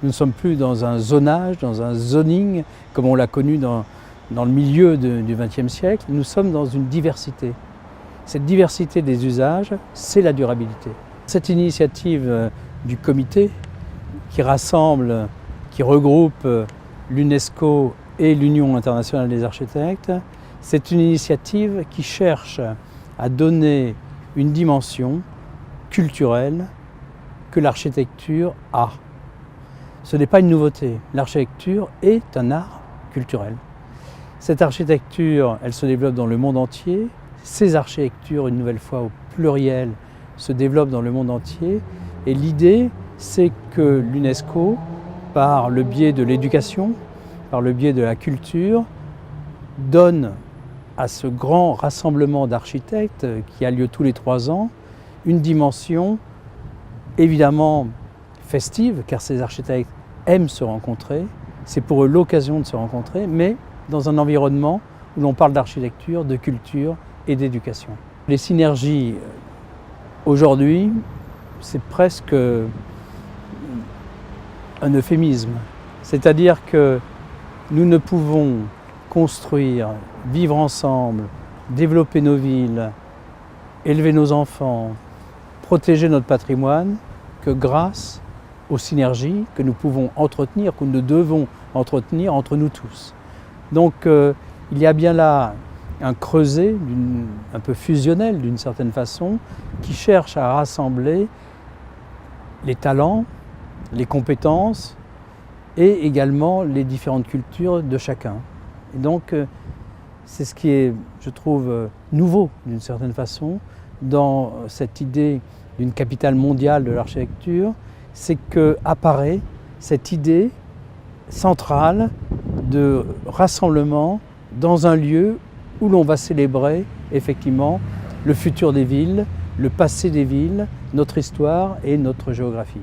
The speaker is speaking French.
Nous ne sommes plus dans un zonage, dans un zoning, comme on l'a connu dans le milieu du XXe siècle. Nous sommes dans une diversité. Cette diversité des usages, c'est la durabilité. Cette initiative du comité qui rassemble, qui regroupe l'UNESCO et l'Union internationale des architectes, c'est une initiative qui cherche à donner une dimension culturelle que l'architecture a. Ce n'est pas une nouveauté. L'architecture est un art culturel. Cette architecture, elle se développe dans le monde entier. Ces architectures, une nouvelle fois au pluriel, se développent dans le monde entier. Et l'idée, c'est que l'UNESCO, par le biais de l'éducation, par le biais de la culture, donne à ce grand rassemblement d'architectes qui a lieu tous les 3 ans, une dimension évidemment festive, car ces architectes aiment se rencontrer, c'est pour eux l'occasion de se rencontrer, mais dans un environnement où l'on parle d'architecture, de culture et d'éducation. Les synergies, aujourd'hui, c'est presque un euphémisme, c'est-à-dire que nous ne pouvons construire, vivre ensemble, développer nos villes, élever nos enfants, protéger notre patrimoine, que grâce aux synergies que nous pouvons entretenir, que nous devons entretenir entre nous tous. Donc il y a bien là un creuset, un peu fusionnel d'une certaine façon, qui cherche à rassembler les talents, les compétences et également les différentes cultures de chacun. Et donc c'est ce qui est, je trouve, nouveau d'une certaine façon dans cette idée d'une capitale mondiale de l'architecture, c'est qu'apparaît cette idée centrale de rassemblement dans un lieu où l'on va célébrer effectivement le futur des villes, le passé des villes, notre histoire et notre géographie.